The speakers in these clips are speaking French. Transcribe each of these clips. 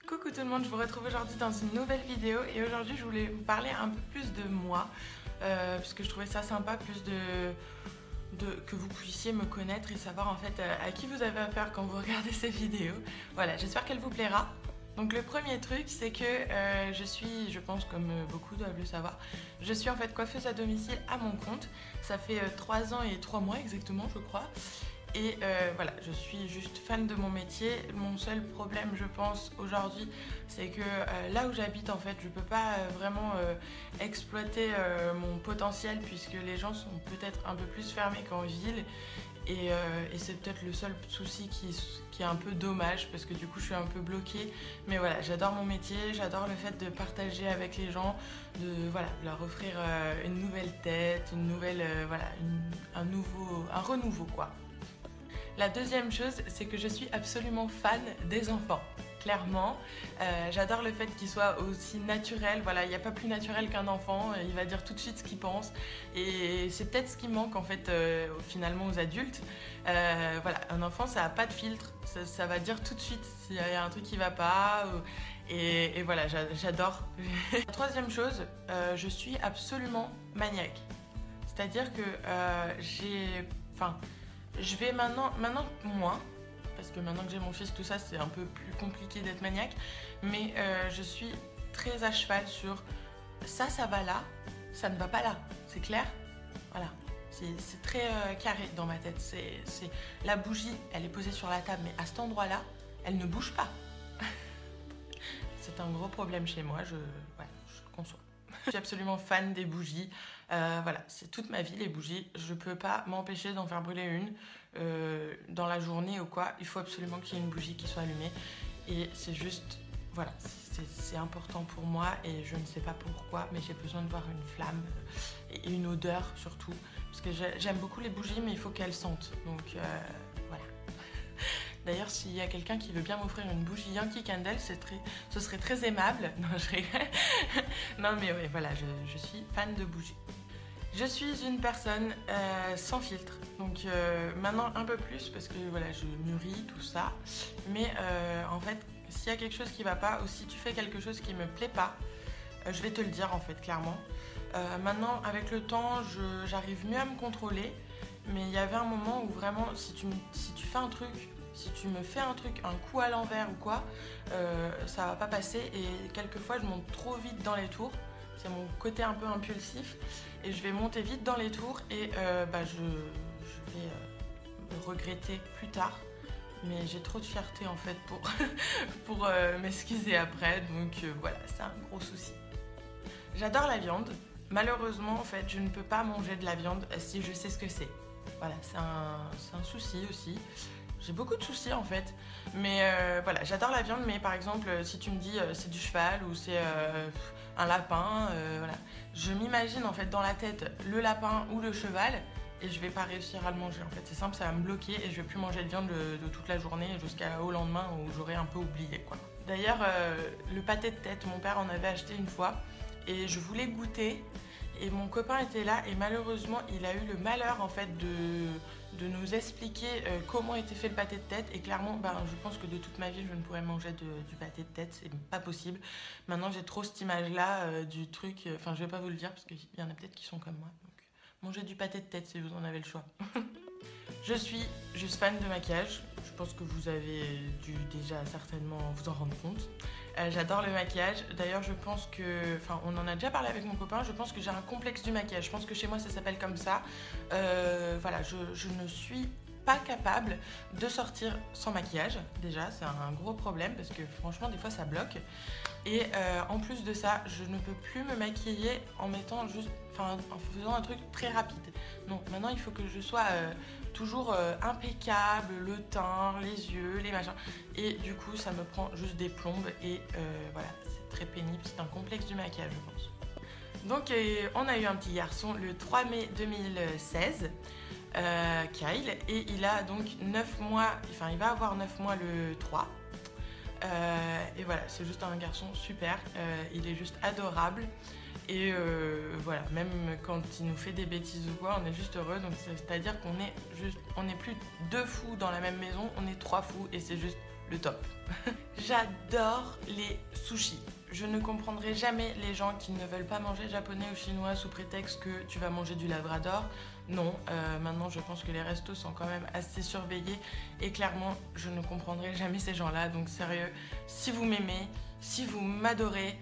Coucou tout le monde, je vous retrouve aujourd'hui dans une nouvelle vidéo et aujourd'hui je voulais vous parler un peu plus de moi puisque je trouvais ça sympa que vous puissiez me connaître et savoir en fait à qui vous avez affaire quand vous regardez ces vidéos. Voilà, j'espère qu'elle vous plaira. Donc le premier truc c'est que je suis, je pense comme beaucoup doivent le savoir, je suis en fait coiffeuse à domicile à mon compte. Ça fait 3 ans et 3 mois exactement je crois. Et voilà, je suis juste fan de mon métier. Mon seul problème, je pense, aujourd'hui, c'est que là où j'habite, en fait, je peux pas vraiment exploiter mon potentiel puisque les gens sont peut-être un peu plus fermés qu'en ville. Et c'est peut-être le seul souci qui est un peu dommage parce que du coup je suis un peu bloquée. Mais voilà, j'adore mon métier, j'adore le fait de partager avec les gens, de voilà, leur offrir une nouvelle tête, une nouvelle, voilà, un renouveau quoi. La deuxième chose, c'est que je suis absolument fan des enfants. Clairement, j'adore le fait qu'ils soient aussi naturels. Voilà, il n'y a pas plus naturel qu'un enfant. Il va dire tout de suite ce qu'il pense. Et c'est peut-être ce qui manque en fait finalement aux adultes. Voilà, un enfant, ça n'a pas de filtre. Ça va dire tout de suite s'il y a un truc qui ne va pas. Et voilà, j'adore. La troisième chose, je suis absolument maniaque. C'est-à-dire que je vais maintenant moins, parce que maintenant que j'ai mon fils, tout ça, c'est un peu plus compliqué d'être maniaque, mais je suis très à cheval sur ça va là, ça ne va pas là, c'est clair? Voilà, c'est très carré dans ma tête. La bougie, elle est posée sur la table, mais à cet endroit-là, elle ne bouge pas. C'est un gros problème chez moi, je le conçois. Je suis absolument fan des bougies. Voilà, c'est toute ma vie les bougies. Je peux pas m'empêcher d'en faire brûler une dans la journée ou quoi. Il faut absolument qu'il y ait une bougie qui soit allumée. Et c'est juste, voilà, c'est important pour moi et je ne sais pas pourquoi, mais j'ai besoin de voir une flamme et une odeur surtout. Parce que j'aime beaucoup les bougies, mais il faut qu'elles sentent. Donc voilà. D'ailleurs, s'il y a quelqu'un qui veut bien m'offrir une bougie Yankee Candle, ce serait très aimable. Non, je rigole. Non, mais ouais, voilà, je suis fan de bougies. Je suis une personne sans filtre. Donc maintenant un peu plus parce que voilà, je mûris tout ça. Mais en fait, s'il y a quelque chose qui va pas ou si tu fais quelque chose qui me plaît pas, je vais te le dire en fait, clairement. Maintenant, avec le temps, j'arrive mieux à me contrôler. Mais il y avait un moment où vraiment, si tu fais un truc... Si tu me fais un truc, un coup à l'envers ou quoi, ça va pas passer et quelquefois je monte trop vite dans les tours. C'est mon côté un peu impulsif et je vais monter vite dans les tours et je vais me regretter plus tard. Mais j'ai trop de fierté en fait pour m'excuser après, donc voilà, c'est un gros souci. J'adore la viande. Malheureusement, en fait, je ne peux pas manger de la viande si je sais ce que c'est. Voilà, c'est un souci aussi. J'ai beaucoup de soucis en fait, mais voilà, j'adore la viande, mais par exemple, si tu me dis c'est du cheval ou c'est un lapin, voilà, je m'imagine en fait dans la tête le lapin ou le cheval et je vais pas réussir à le manger en fait. C'est simple, ça va me bloquer et je vais plus manger de viande de toute la journée jusqu'au lendemain où j'aurai un peu oublié quoi. D'ailleurs, le pâté de tête, mon père en avait acheté une fois et je voulais goûter. Et mon copain était là et malheureusement il a eu le malheur en fait de nous expliquer comment était fait le pâté de tête et clairement je pense que de toute ma vie je ne pourrais manger du pâté de tête, c'est pas possible. Maintenant j'ai trop cette image là du truc, enfin je vais pas vous le dire parce qu'il y en a peut-être qui sont comme moi, donc mangez du pâté de tête si vous en avez le choix. Je suis juste fan de maquillage, je pense que vous avez dû déjà certainement vous en rendre compte. J'adore le maquillage, d'ailleurs je pense que, enfin on en a déjà parlé avec mon copain, je pense que j'ai un complexe du maquillage, je pense que chez moi ça s'appelle comme ça. Voilà, je ne suis pas capable de sortir sans maquillage, déjà c'est un gros problème parce que franchement des fois ça bloque. Et en plus de ça, je ne peux plus me maquiller en faisant un truc très rapide. Non, maintenant il faut que je sois toujours impeccable, le teint, les yeux, les machins. Et du coup, ça me prend juste des plombes et voilà, c'est très pénible. C'est un complexe du maquillage, je pense. Donc, on a eu un petit garçon le 3 mai 2016, Kyle, et il a donc 9 mois, enfin, il va avoir 9 mois le 3. Et voilà, c'est juste un garçon super, il est juste adorable. Et voilà, même quand il nous fait des bêtises ou quoi, on est juste heureux. Donc c'est-à-dire qu'on est plus 2 fous dans la même maison, on est 3 fous et c'est juste le top. J'adore les sushis. Je ne comprendrai jamais les gens qui ne veulent pas manger japonais ou chinois sous prétexte que tu vas manger du labrador. Non, maintenant je pense que les restos sont quand même assez surveillés et clairement je ne comprendrai jamais ces gens-là. Donc sérieux, si vous m'aimez, si vous m'adorez,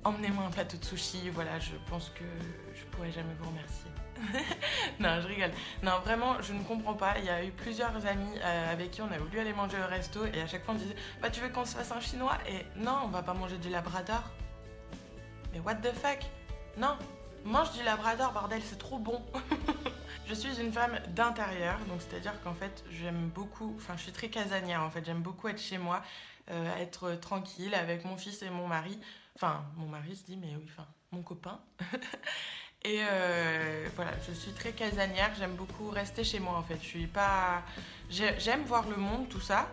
emmenez-moi un plateau de sushi. Voilà, je pense que je pourrai jamais vous remercier. Non, je rigole. Non, vraiment, je ne comprends pas. Il y a eu plusieurs amis avec qui on a voulu aller manger au resto et à chaque fois on disait bah tu veux qu'on se fasse un chinois? Et non, on va pas manger du labrador. Mais what the fuck? Non, mange du labrador, bordel, c'est trop bon. Je suis une femme d'intérieur, donc c'est-à-dire qu'en fait j'aime beaucoup, enfin je suis très casanière en fait, j'aime beaucoup être chez moi, être tranquille avec mon fils et mon mari. Enfin, mon mari se dit mais oui, enfin, mon copain. Et voilà, je suis très casanière, j'aime beaucoup rester chez moi en fait. Je suis pas... J'aime voir le monde, tout ça,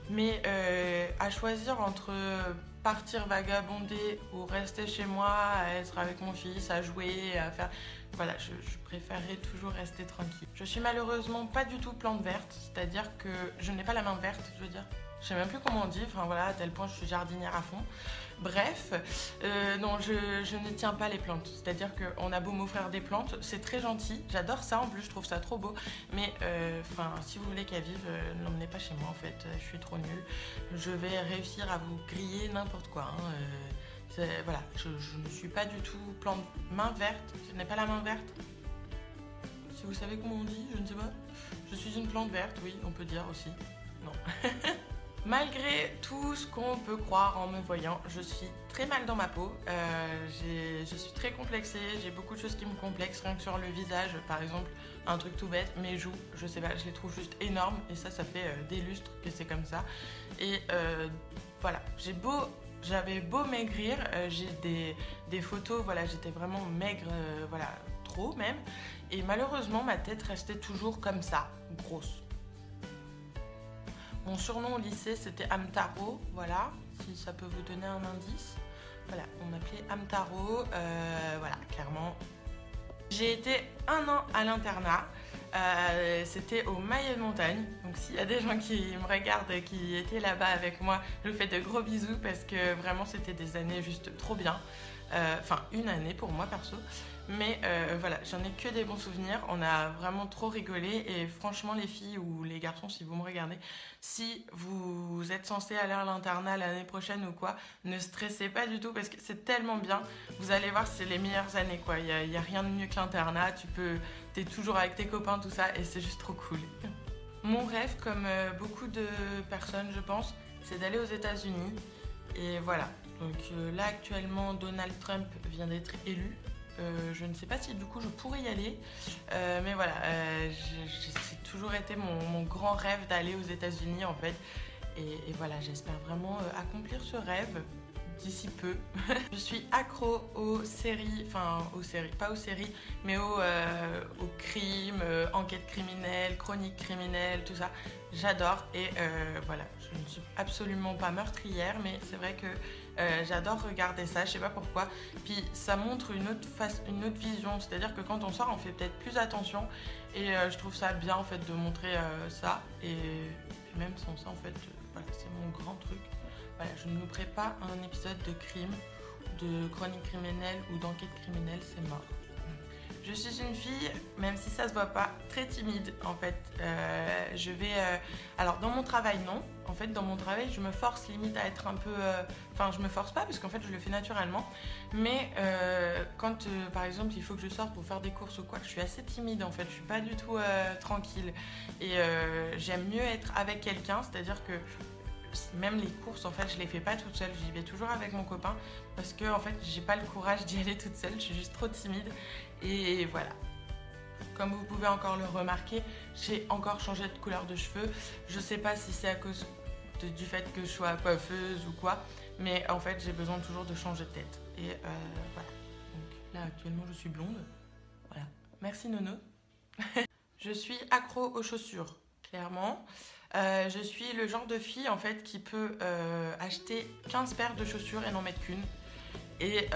mais à choisir entre partir vagabonder ou rester chez moi, à être avec mon fils, à jouer, à faire... Voilà, je préférerais toujours rester tranquille. Je suis malheureusement pas du tout plante verte, c'est-à-dire que je n'ai pas la main verte, je veux dire. Je sais même plus comment on dit, enfin voilà, à tel point je suis jardinière à fond. Bref, non, je ne tiens pas les plantes. C'est-à-dire qu'on a beau m'offrir des plantes, c'est très gentil, j'adore ça en plus, je trouve ça trop beau. Mais si vous voulez qu'elles vivent, n'emmenez pas chez moi en fait, je suis trop nulle. Je vais réussir à vous griller n'importe quoi. Voilà, je ne suis pas du tout plante main verte, je n'ai pas la main verte. Si vous savez comment on dit, je ne sais pas. Je suis une plante verte, oui, on peut dire aussi. Non. Malgré tout ce qu'on peut croire en me voyant, je suis très mal dans ma peau, je suis très complexée, j'ai beaucoup de choses qui me complexent, rien que sur le visage, par exemple, un truc tout bête, mes joues, je sais pas, je les trouve juste énormes et ça fait des lustres que c'est comme ça. Et voilà, j'avais beau maigrir, j'ai des photos, voilà, j'étais vraiment maigre, voilà, trop même, et malheureusement ma tête restait toujours comme ça, grosse. Mon surnom au lycée, c'était Amtaro, voilà, si ça peut vous donner un indice. Voilà, on m'appelait Amtaro, voilà, clairement. J'ai été 1 an à l'internat, c'était au Maillet de Montagne. Donc s'il y a des gens qui me regardent, qui étaient là-bas avec moi, je vous fais de gros bisous parce que vraiment c'était des années juste trop bien. Enfin, une année pour moi perso. Mais voilà, j'en ai que des bons souvenirs. On a vraiment trop rigolé. Et franchement, les filles ou les garçons, si vous me regardez, si vous êtes censés aller à l'internat l'année prochaine ou quoi, ne stressez pas du tout parce que c'est tellement bien. Vous allez voir, c'est les meilleures années, quoi. Il y a rien de mieux que l'internat. T'es toujours avec tes copains, tout ça, et c'est juste trop cool. Mon rêve, comme beaucoup de personnes, je pense, c'est d'aller aux États-Unis. Et voilà. Donc là, actuellement, Donald Trump vient d'être élu. Je ne sais pas si du coup je pourrais y aller, mais voilà, c'est toujours été mon grand rêve d'aller aux États-Unis en fait. Et voilà, j'espère vraiment accomplir ce rêve d'ici peu. Je suis accro aux séries, enfin aux séries, pas aux séries, mais aux crimes, enquêtes criminelles, chroniques criminelles, tout ça. J'adore et voilà, je ne suis absolument pas meurtrière, mais c'est vrai que j'adore regarder ça, je sais pas pourquoi. Puis ça montre une autre vision, c'est-à-dire que quand on sort, on fait peut-être plus attention et je trouve ça bien en fait de montrer ça. Et puis même sans ça, en fait, voilà, c'est mon grand truc. Voilà, je ne louperai pas un épisode de crime, de chronique criminelle ou d'enquête criminelle, c'est mort. Je suis une fille, même si ça se voit pas, très timide en fait. Alors dans mon travail non, en fait dans mon travail je me force limite à être un peu... Enfin je me force pas parce qu'en fait je le fais naturellement. Mais quand par exemple il faut que je sorte pour faire des courses ou quoi, je suis assez timide en fait. Je suis pas du tout tranquille. Et j'aime mieux être avec quelqu'un, c'est-à-dire que même les courses en fait je les fais pas toute seule, j'y vais toujours avec mon copain parce que en fait j'ai pas le courage d'y aller toute seule, je suis juste trop timide et voilà. Comme vous pouvez encore le remarquer, j'ai encore changé de couleur de cheveux. Je sais pas si c'est à cause du fait que je sois coiffeuse ou quoi, mais en fait j'ai besoin toujours de changer de tête et voilà. Donc là actuellement je suis blonde, voilà. Merci Nono. Je suis accro aux chaussures, clairement. Je suis le genre de fille en fait qui peut acheter 15 paires de chaussures et n'en mettre qu'une. Et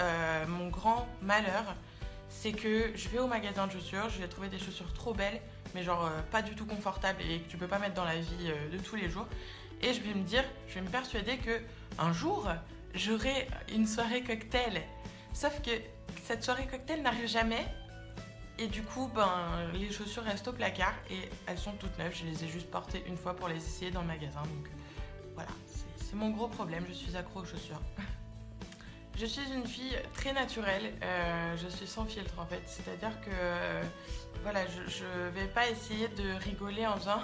mon grand malheur, c'est que je vais au magasin de chaussures, je vais trouver des chaussures trop belles, mais genre pas du tout confortables et que tu peux pas mettre dans la vie de tous les jours. et je vais me dire, je vais me persuader que un jour j'aurai une soirée cocktail. Sauf que cette soirée cocktail n'arrive jamais. Et du coup, les chaussures restent au placard et elles sont toutes neuves. Je les ai juste portées une fois pour les essayer dans le magasin. Donc voilà, c'est mon gros problème. Je suis accro aux chaussures. Je suis une fille très naturelle. Je suis sans filtre en fait. C'est-à-dire que voilà, je vais pas essayer de rigoler en faisant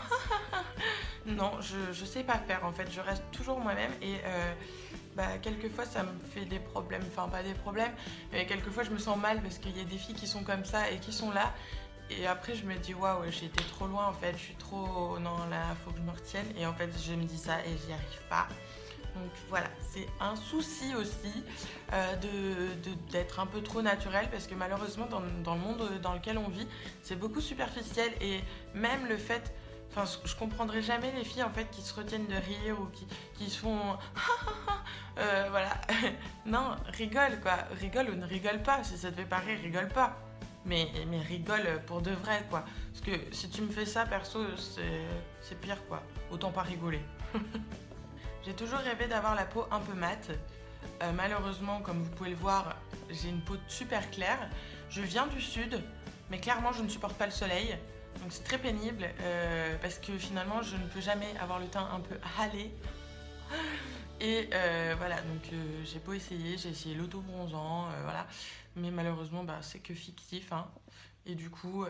non, je sais pas faire en fait. Je reste toujours moi-même et quelquefois ça me fait des problèmes, enfin pas des problèmes, mais quelquefois je me sens mal parce qu'il y a des filles qui sont comme ça et qui sont là et après je me dis waouh, j'ai été trop loin en fait, je suis trop, non là faut que je me retienne et en fait je me dis ça et j'y arrive pas. Donc voilà, c'est un souci aussi d'être un peu trop naturel parce que malheureusement dans le monde dans lequel on vit, c'est beaucoup superficiel et même le fait, enfin je comprendrai jamais les filles en fait qui se retiennent de rire ou qui se font voilà, non, rigole quoi, rigole ou ne rigole pas, si ça te fait pas rire, rigole pas. Mais rigole pour de vrai quoi, parce que si tu me fais ça perso, c'est pire quoi, autant pas rigoler. J'ai toujours rêvé d'avoir la peau un peu mate. Malheureusement, comme vous pouvez le voir, j'ai une peau super claire. Je viens du sud, mais clairement, je ne supporte pas le soleil. Donc c'est très pénible parce que finalement, je ne peux jamais avoir le teint un peu hâlé. Et voilà, donc j'ai beau essayer, j'ai essayé l'auto-bronzant, voilà. Mais malheureusement, c'est que fictif, hein. Et du coup,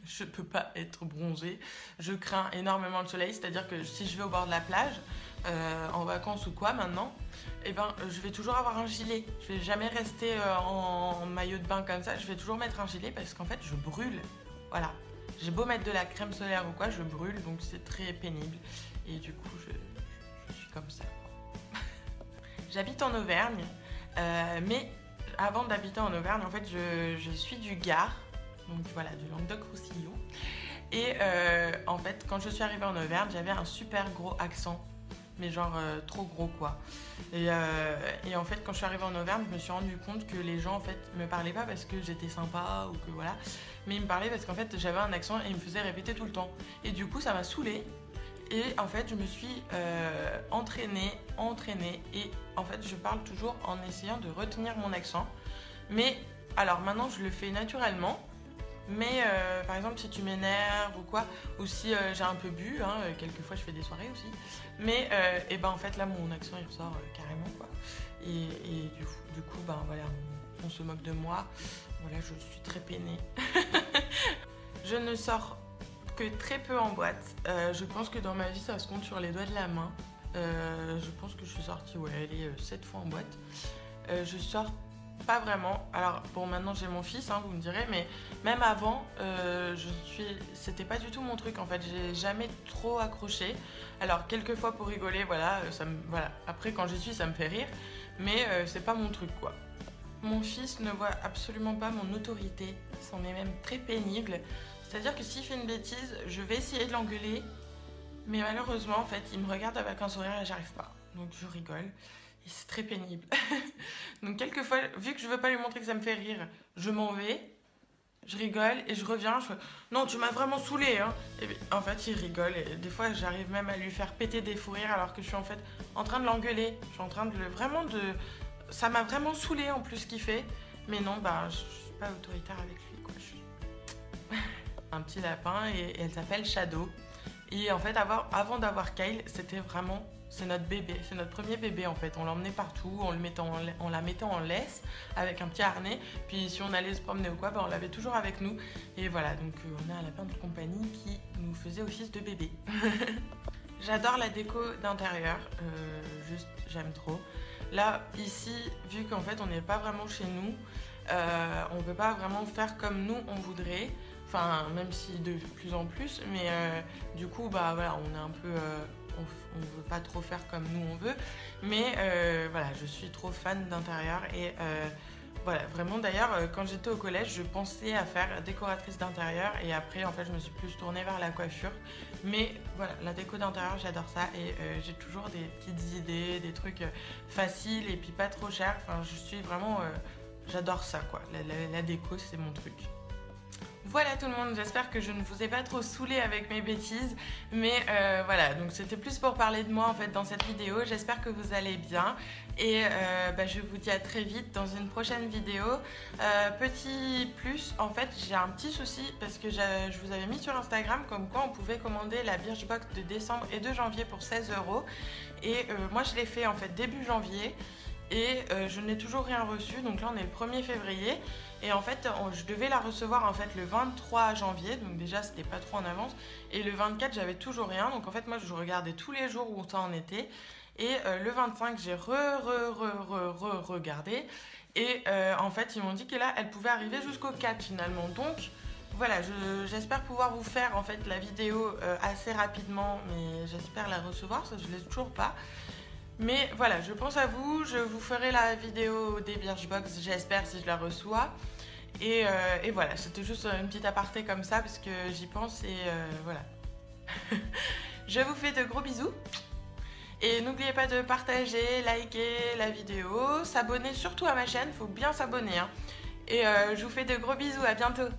je peux pas être bronzée. Je crains énormément le soleil, c'est-à-dire que si je vais au bord de la plage, en vacances ou quoi maintenant, je vais toujours avoir un gilet. Je vais jamais rester en maillot de bain comme ça, je vais toujours mettre un gilet parce qu'en fait, je brûle. Voilà. J'ai beau mettre de la crème solaire ou quoi, je brûle, donc c'est très pénible. Et du coup, je suis comme ça. J'habite en Auvergne, mais avant d'habiter en Auvergne, en fait, je suis du Gard, donc voilà, du Languedoc-Roussillon. Et en fait, quand je suis arrivée en Auvergne, j'avais un super gros accent, mais genre trop gros quoi. Et en fait, quand je suis arrivée en Auvergne, je me suis rendu compte que les gens en fait me parlaient pas parce que j'étais sympa ou que voilà, mais ils me parlaient parce qu'en fait j'avais un accent et ils me faisaient répéter tout le temps. Et du coup, ça m'a saoulée. Et en fait, je me suis entraînée et en fait, je parle toujours en essayant de retenir mon accent. Mais alors maintenant, je le fais naturellement. Mais par exemple, si tu m'énerves ou quoi, ou si j'ai un peu bu, hein, quelquefois je fais des soirées aussi. Mais en fait, là, mon accent il ressort carrément quoi. Et du coup, voilà, on se moque de moi. Voilà, je suis très peinée. Je ne sors que très peu en boîte. Je pense que dans ma vie, ça se compte sur les doigts de la main. Je pense que je suis sortie 7 fois en boîte. Je sors pas vraiment. Alors bon, maintenant j'ai mon fils, hein, vous me direz, mais même avant, c'était pas du tout mon truc en fait. J'ai jamais trop accroché. Alors quelques fois pour rigoler, voilà, voilà. Après quand j'y suis, ça me fait rire, mais c'est pas mon truc quoi. Mon fils ne voit absolument pas mon autorité. C'en est même très pénible. C'est-à-dire que s'il fait une bêtise, je vais essayer de l'engueuler. Mais malheureusement, en fait, il me regarde avec un sourire et j'arrive pas. Donc je rigole. Et c'est très pénible. Donc quelquefois, vu que je veux pas lui montrer que ça me fait rire, je m'en vais. Je rigole et je reviens. Je fais non, tu m'as vraiment saoulée, hein. Et en fait, il rigole. Et des fois, j'arrive même à lui faire péter des fous rires alors que je suis en fait en train de l'engueuler. Je suis en train de ça m'a vraiment saoulée en plus ce qu'il fait. Mais non, je suis pas autoritaire avec lui, quoi. Un petit lapin et elle s'appelle Shadow. Et en fait, avant d'avoir Kyle, c'est notre bébé, c'est notre premier bébé en fait. On l'emmenait partout, on la mettait en laisse avec un petit harnais. Puis si on allait se promener ou quoi, on l'avait toujours avec nous. Et voilà, donc on a un lapin de compagnie qui nous faisait office de bébé. J'adore la déco d'intérieur, juste j'aime trop. Là, ici, vu qu'en fait on n'est pas vraiment chez nous, on ne peut pas vraiment faire comme nous on voudrait. Enfin, même si de plus en plus, mais du coup, voilà, on est un peu... on veut pas trop faire comme nous on veut. Mais voilà, je suis trop fan d'intérieur. Et voilà, vraiment, d'ailleurs, quand j'étais au collège, je pensais à faire décoratrice d'intérieur. Et après, en fait, je me suis plus tournée vers la coiffure. Mais voilà, la déco d'intérieur, j'adore ça. Et j'ai toujours des petites idées, des trucs faciles et puis pas trop chers. Enfin, je suis vraiment... j'adore ça, quoi. La déco, c'est mon truc. Voilà tout le monde, j'espère que je ne vous ai pas trop saoulé avec mes bêtises, mais voilà, donc c'était plus pour parler de moi en fait dans cette vidéo. J'espère que vous allez bien et je vous dis à très vite dans une prochaine vidéo. Petit plus, en fait j'ai un petit souci parce que je vous avais mis sur Instagram comme quoi on pouvait commander la Birchbox de décembre et de janvier pour 16 € et moi je l'ai fait en fait début janvier. Et je n'ai toujours rien reçu, donc là on est le 1er février et en fait je devais la recevoir en fait le 23 janvier, donc déjà c'était pas trop en avance, et le 24 j'avais toujours rien, donc en fait moi je regardais tous les jours où ça en était et le 25 j'ai regardé et en fait ils m'ont dit que là elle pouvait arriver jusqu'au 4 finalement, donc voilà, j'espère pouvoir vous faire en fait la vidéo assez rapidement, mais j'espère la recevoir, ça je l'ai toujours pas. Mais voilà, je pense à vous, je vous ferai la vidéo des Birchbox, j'espère si je la reçois. Et voilà, c'était juste une petite aparté comme ça parce que j'y pense et voilà. Je vous fais de gros bisous. Et n'oubliez pas de partager, liker la vidéo, s'abonner surtout à ma chaîne, faut bien s'abonner. Hein. Et je vous fais de gros bisous, à bientôt.